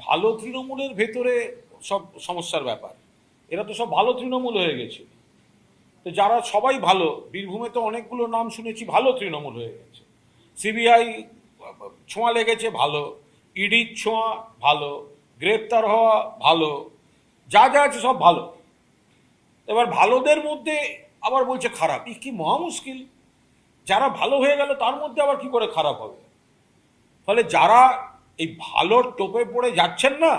ভালো তৃণমূলের ভেতরে সব সমস্যার ব্যাপার। এরা তো সব ভালো তৃণমূল হয়ে গেছে। তো যারা সবাই ভালো, বীরভূমে তো অনেকগুলো নাম শুনেছি ভালো তৃণমূল হয়ে গেছে। সিবিআই ছোঁয়া লেগেছে ভালো, ইডির ছোঁয়া ভালো, গ্রেপ্তার হওয়া ভালো, যা যা আছে সব ভালো। এবার ভালোদের মধ্যে আবার বলছে খারাপ, কি মহা মুশকিল। যারা ভালো হয়ে গেল তার মধ্যে আবার কি করে খারাপ হবে? ফলে যারা এই ভালোর টোপে পড়ে যাচ্ছেন না,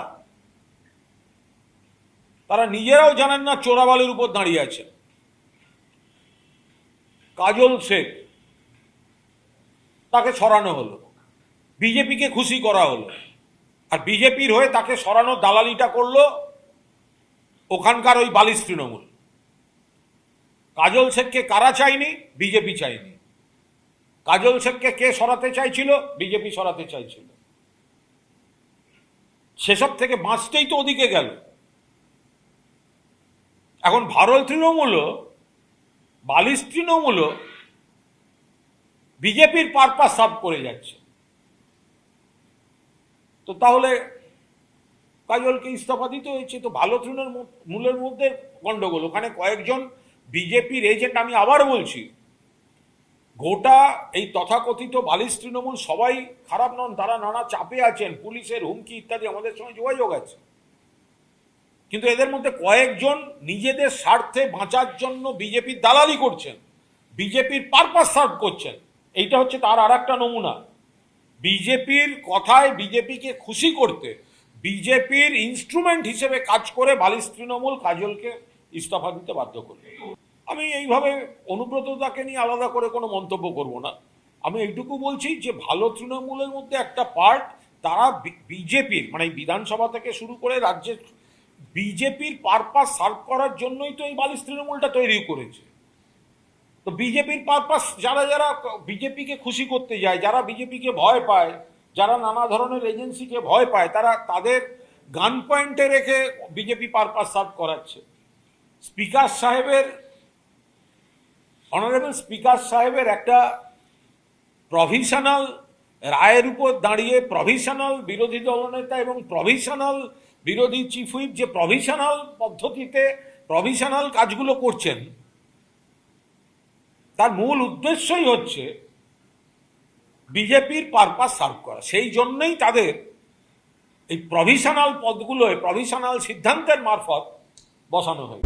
তারা নিজেরাও জানেন না চোরাবালির উপর দাঁড়িয়ে আছেন। কাজল শেখ, তাকে সরানো হলো, বিজেপিকে খুশি করা হলো, আর বিজেপির হয়ে তাকে সরানোর দালালিটা করলো ওখানকার ওই বালিশ তৃণমূল। কাজল শেখকে কারা চায়নি? বিজেপি চায়নি। কাজল শেখকে কে সরাতে চাইছিল? বিজেপি সরাতে চাইছিল। সেসব থেকে বাঁচতেই তো ওদিকে গেল। এখন ভারত তৃণমূল, বালিশ তৃণমূল বিজেপির পারপাস সার্ভ করে যাচ্ছে। তো তাহলে কাজলকে ইস্তফা দিতে হয়েছে। তো ভালো তৃণমূলের মধ্যে গন্ডগোল। ওখানে কয়েকজন বিজেপির এজেন্ট, আমি আবার বলছি, গোটা এই তথাকথিত বালিশ তৃণমূল সবাই খারাপ নন, তারা নানা চাপে আছেন, পুলিশের হুমকি ইত্যাদি আমাদের সঙ্গে যোগাযোগ আছে। কিন্তু এদের মধ্যে কয়েকজন নিজেদের স্বার্থে বাঁচার জন্য বিজেপির দালালি করছেন, বিজেপির পারপাস সার্ভ করছেন। এইটা হচ্ছে তার আর একটা নমুনা। বিজেপির কথায় বিজেপিকে খুশি করতে বিজেপির ইনস্ট্রুমেন্ট হিসেবে কাজ করে বালিশ তৃণমূল কাজলকে ইস্তফা দিতে বাধ্য করবে। আমি এইভাবে অনুব্রতদাকে নিয়ে আলাদা করে কোনো মন্তব্য করব না। আমি এইটুকু বলছি যে ভালো তৃণমূলের মধ্যে একটা পার্ট, তারা বিজেপির মানে বিধানসভা থেকে শুরু করে রাজ্যের বিজেপির পারপাস সার্ভ করার জন্যই তো এই বালিশ তৃণমূলটা তৈরি করেছে। তো বিজেপির পারপাস, যারা যারা বিজেপিকে খুশি করতে যায়, যারা বিজেপিকে ভয় পায়, যারা নানা ধরনের এজেন্সিকে ভয় পায়, তারা তাদের গান পয়েন্টে রেখে বিজেপি পারপাস সার্ভ করাচ্ছে। স্পিকার সাহেবের, অনারেবল স্পিকার সাহেবের একটা প্রভিশনাল রায়ের উপর দাঁড়িয়ে প্রভিশনাল বিরোধী দলনেতা এবং প্রভিশনাল বিরোধী চিফ হুইপ যে প্রভিশনাল পদ্ধতিতে প্রভিশনাল কাজগুলো করছেন, তার মূল উদ্দেশ্যই হচ্ছে বিজেপির পারপাস সার্ভ করা। সেই জন্যই তাদের এই প্রভিশনাল পদগুলোয় প্রভিশনাল সিদ্ধান্তের মারফত বসানো হয়।